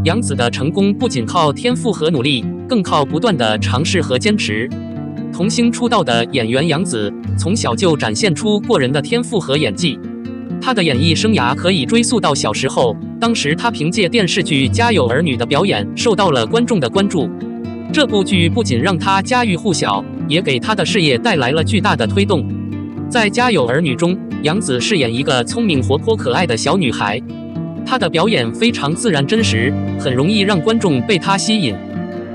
杨紫的成功不仅靠天赋和努力，更靠不断的尝试和坚持。童星出道的演员杨紫，从小就展现出过人的天赋和演技。她的演艺生涯可以追溯到小时候，当时她凭借电视剧《家有儿女》的表演受到了观众的关注。这部剧不仅让她家喻户晓，也给她的事业带来了巨大的推动。在《家有儿女》中，杨紫饰演一个聪明、活泼、可爱的小女孩，她的表演非常自然真实，很容易让观众被她吸引。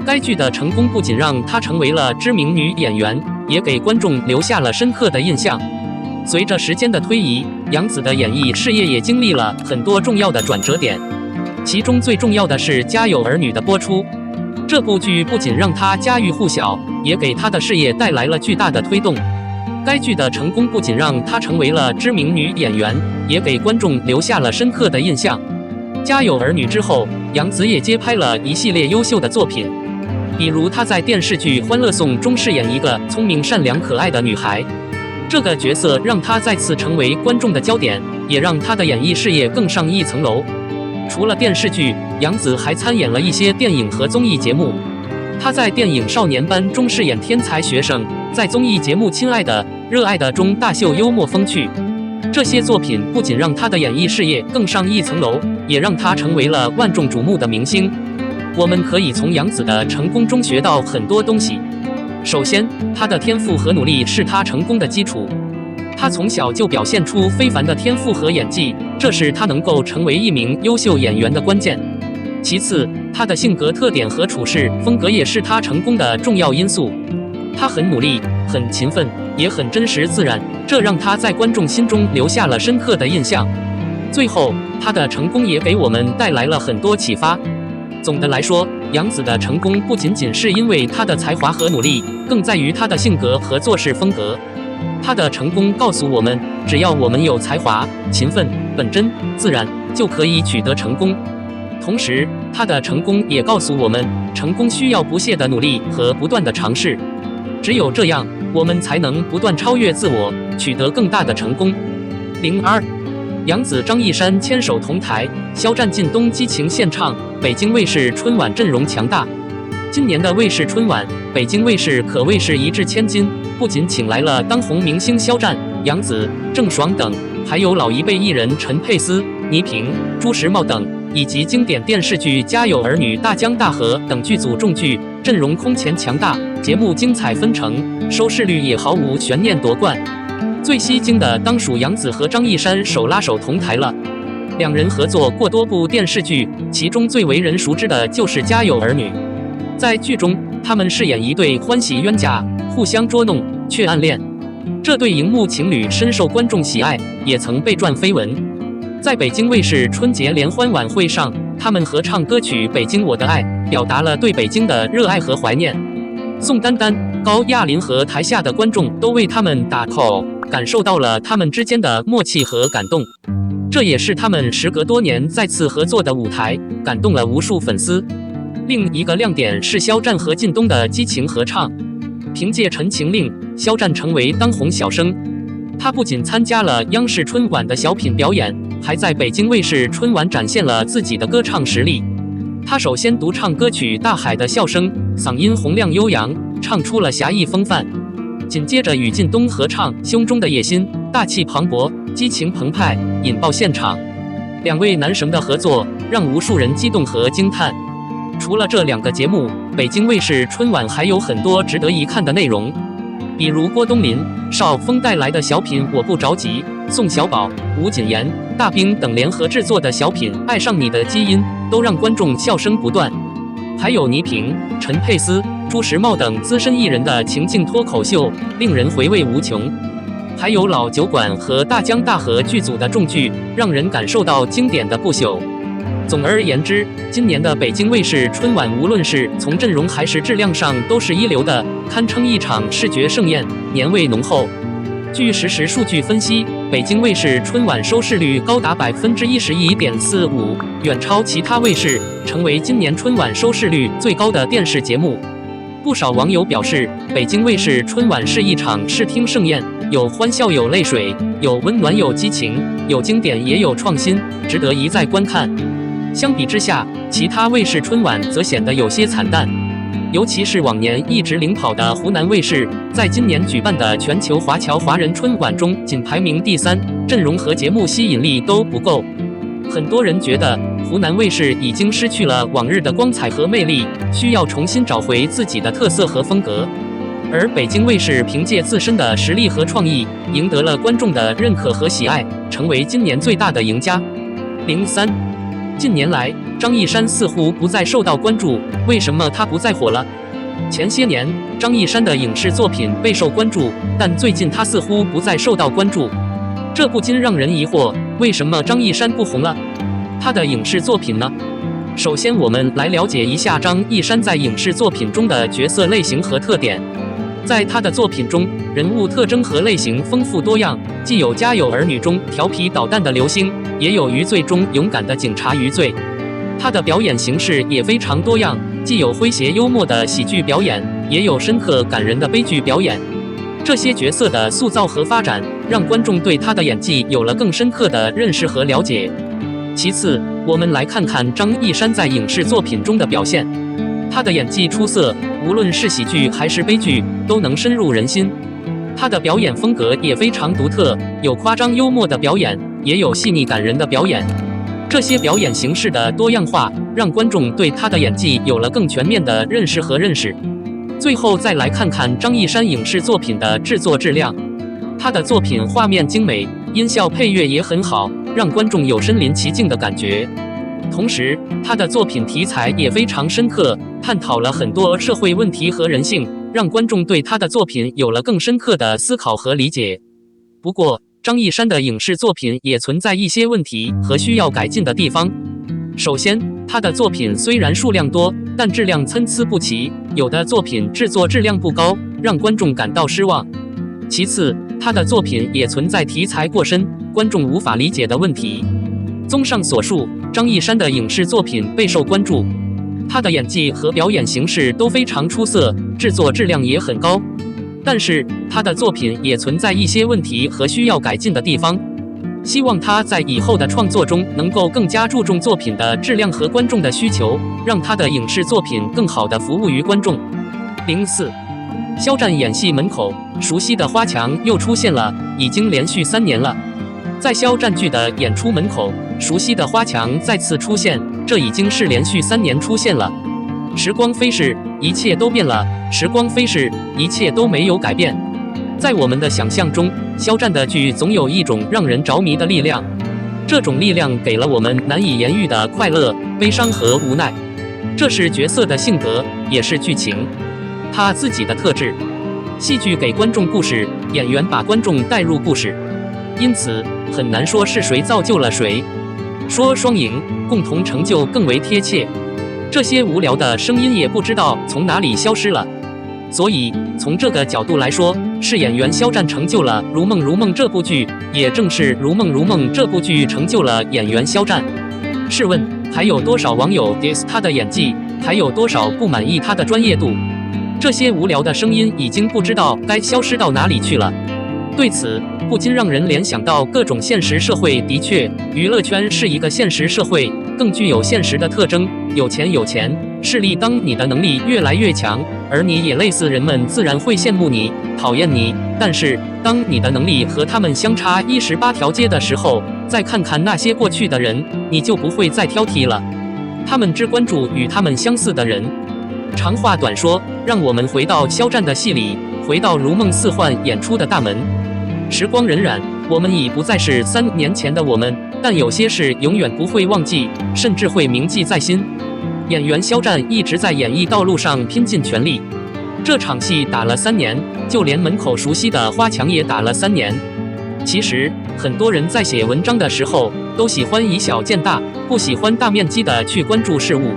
该剧的成功不仅让她成为了知名女演员，也给观众留下了深刻的印象。随着时间的推移，杨紫的演艺事业也经历了很多重要的转折点，其中最重要的是《家有儿女》的播出。这部剧不仅让她家喻户晓，也给她的事业带来了巨大的推动。该剧的成功不仅让她成为了知名女演员，也给观众留下了深刻的印象。《家有儿女》之后，杨紫也接拍了一系列优秀的作品，比如她在电视剧《欢乐颂》中饰演一个聪明、善良、可爱的女孩，这个角色让她再次成为观众的焦点，也让她的演艺事业更上一层楼。除了电视剧，杨紫还参演了一些电影和综艺节目。她在电影《少年班》中饰演天才学生，在综艺节目《亲爱的热爱的》中大秀幽默风趣。这些作品不仅让她的演艺事业更上一层楼，也让她成为了万众瞩目的明星。我们可以从杨紫的成功中学到很多东西。首先，她的天赋和努力是她成功的基础。她从小就表现出非凡的天赋和演技，这是她能够成为一名优秀演员的关键。其次，她的性格特点和处事风格也是她成功的重要因素。她很努力，很勤奋，也很真实自然，这让她在观众心中留下了深刻的印象。最后，她的成功也给我们带来了很多启发。总的来说，杨紫的成功不仅仅是因为她的才华和努力，更在于她的性格和做事风格。她的成功告诉我们，只要我们有才华、勤奋、本真、自然，就可以取得成功。同时，她的成功也告诉我们，成功需要不懈的努力和不断的尝试。只有这样，我们才能不断超越自我，取得更大的成功。02，杨紫、张一山牵手同台，肖战靳东激情献唱。北京卫视春晚阵容强大。今年的卫视春晚，北京卫视可谓是一掷千金，不仅请来了当红明星肖战、杨紫、郑爽等，还有老一辈艺人陈佩斯、倪萍、朱时茂等，以及经典电视剧《家有儿女》《大江大河》等剧组重聚，阵容空前强大，节目精彩纷呈，收视率也毫无悬念夺冠。最吸睛的当属杨紫和张一山手拉手同台了。两人合作过多部电视剧，其中最为人熟知的就是《家有儿女》。在剧中，他们饰演一对欢喜冤家，互相捉弄却暗恋。这对荧幕情侣深受观众喜爱，也曾被传绯闻。在北京卫视春节联欢晚会上，他们合唱歌曲《北京我的爱》，表达了对北京的热爱和怀念。宋丹丹、高亚麟和台下的观众都为他们打 call， 感受到了他们之间的默契和感动。这也是他们时隔多年再次合作的舞台，感动了无数粉丝。另一个亮点是肖战和靳东的激情合唱。凭借《陈情令》，肖战成为当红小生。他不仅参加了央视春晚的小品表演，还在北京卫视春晚展现了自己的歌唱实力。他首先独唱歌曲《大海的笑声》，嗓音洪亮悠扬，唱出了侠义风范。紧接着与靳东合唱《胸中的野心》，大气磅礴，激情澎湃，引爆现场。两位男神的合作让无数人激动和惊叹。除了这两个节目，北京卫视春晚还有很多值得一看的内容，比如郭冬临、邵峰带来的小品《我不着急》，宋小宝、吴谨言、大兵等联合制作的小品《爱上你的基因》，都让观众笑声不断。还有倪萍、陈佩斯、朱时茂等资深艺人的情境脱口秀，令人回味无穷。还有老酒馆和大江大河剧组的重聚，让人感受到经典的不朽。总而言之，今年的北京卫视春晚无论是从阵容还是质量上都是一流的，堪称一场视觉盛宴，年味浓厚。据实时数据分析，北京卫视春晚收视率高达11.45%，远超其他卫视，成为今年春晚收视率最高的电视节目。不少网友表示，北京卫视春晚是一场视听盛宴，有欢笑有泪水，有温暖有激情，有经典也有创新，值得一再观看。相比之下，其他卫视春晚则显得有些惨淡。尤其是往年一直领跑的湖南卫视，在今年举办的全球华侨华人春晚中仅排名第3，阵容和节目吸引力都不够。很多人觉得湖南卫视已经失去了往日的光彩和魅力，需要重新找回自己的特色和风格。而北京卫视凭借自身的实力和创意，赢得了观众的认可和喜爱，成为今年最大的赢家。03，近年来，张一山似乎不再受到关注，为什么他不再火了？前些年，张一山的影视作品备受关注，但最近他似乎不再受到关注，这不禁让人疑惑，为什么张一山不红了？他的影视作品呢？首先，我们来了解一下张一山在影视作品中的角色类型和特点。在他的作品中，人物特征和类型丰富多样，既有《家有儿女》中调皮捣蛋的刘星，也有《余罪》中勇敢的警察余罪。他的表演形式也非常多样，既有诙谐幽默的喜剧表演，也有深刻感人的悲剧表演。这些角色的塑造和发展，让观众对他的演技有了更深刻的认识和了解。其次，我们来看看张一山在影视作品中的表现。他的演技出色，无论是喜剧还是悲剧，都能深入人心。他的表演风格也非常独特，有夸张幽默的表演，也有细腻感人的表演。这些表演形式的多样化，让观众对他的演技有了更全面的认识和认识。最后再来看看张一山影视作品的制作质量。他的作品画面精美，音效配乐也很好，让观众有身临其境的感觉。同时，他的作品题材也非常深刻，探讨了很多社会问题和人性，让观众对他的作品有了更深刻的思考和理解。不过，张一山的影视作品也存在一些问题和需要改进的地方。首先，他的作品虽然数量多，但质量参差不齐，有的作品制作质量不高，让观众感到失望。其次，他的作品也存在题材过深，观众无法理解的问题。综上所述，张一山的影视作品备受关注，他的演技和表演形式都非常出色，制作质量也很高。但是，他的作品也存在一些问题和需要改进的地方。希望他在以后的创作中能够更加注重作品的质量和观众的需求，让他的影视作品更好地服务于观众。04，肖战演戏门口，熟悉的花墙又出现了，已经连续3年了。在肖战剧的演出门口，熟悉的花墙再次出现，这已经是连续3年出现了。时光飞逝，一切都变了；时光飞逝，一切都没有改变。在我们的想象中，肖战的剧总有一种让人着迷的力量，这种力量给了我们难以言喻的快乐、悲伤和无奈。这是角色的性格，也是剧情他自己的特质。戏剧给观众故事，演员把观众带入故事，因此很难说是谁造就了谁，说双赢、共同成就更为贴切。这些无聊的声音也不知道从哪里消失了。所以从这个角度来说，是演员肖战成就了《如梦如梦》这部剧，也正是《如梦如梦》这部剧成就了演员肖战。试问还有多少网友 diss 他的演技，还有多少不满意他的专业度？这些无聊的声音已经不知道该消失到哪里去了。对此，不禁让人联想到各种现实社会。的确，娱乐圈是一个现实社会，更具有现实的特征。有钱，势力。当你的能力越来越强，而你也类似，人们自然会羡慕你、讨厌你。但是，当你的能力和他们相差18条街的时候，再看看那些过去的人，你就不会再挑剔了。他们只关注与他们相似的人。长话短说，让我们回到肖战的戏里，回到如梦似幻演出的大门。时光荏苒，我们已不再是3年前的我们，但有些事永远不会忘记，甚至会铭记在心。演员肖战一直在演艺道路上拼尽全力，这场戏打了3年，就连门口熟悉的花墙也打了3年。其实，很多人在写文章的时候，都喜欢以小见大，不喜欢大面积的去关注事物。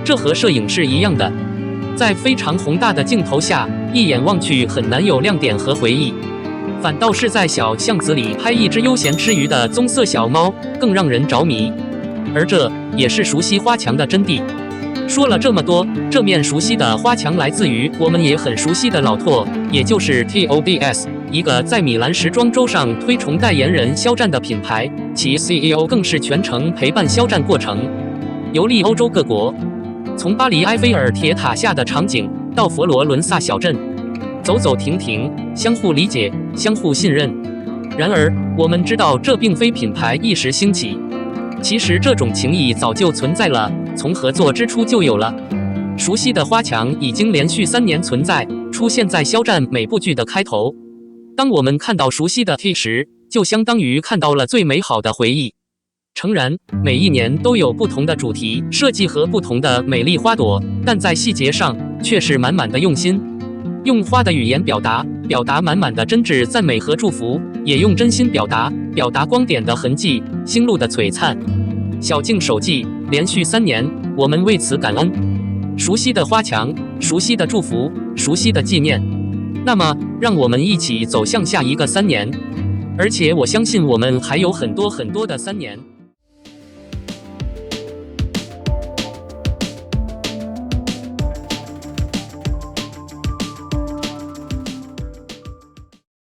这和摄影是一样的，在非常宏大的镜头下，一眼望去很难有亮点和回忆。反倒是在小巷子里拍一只悠闲吃鱼的棕色小猫，更让人着迷。而这也是熟悉花墙的真谛。说了这么多，这面熟悉的花墙来自于我们也很熟悉的老拓，也就是 TOBS， 一个在米兰时装周上推崇代言人肖战的品牌，其 CEO 更是全程陪伴肖战过程。游历欧洲各国，从巴黎埃菲尔铁塔下的场景到佛罗伦萨小镇，走走停停，相互理解，相互信任。然而，我们知道这并非品牌一时兴起，其实这种情谊早就存在了，从合作之初就有了。熟悉的花墙已经连续3年存在，出现在肖战每部剧的开头。当我们看到熟悉的 T 时，就相当于看到了最美好的回忆。诚然，每一年都有不同的主题设计和不同的美丽花朵，但在细节上却是满满的用心。用花的语言表达满满的真挚赞美和祝福，也用真心表达光点的痕迹，星露的璀璨。小径手记连续3年，我们为此感恩。熟悉的花墙，熟悉的祝福，熟悉的纪念。那么，让我们一起走向下一个3年。而且我相信我们还有很多的3年。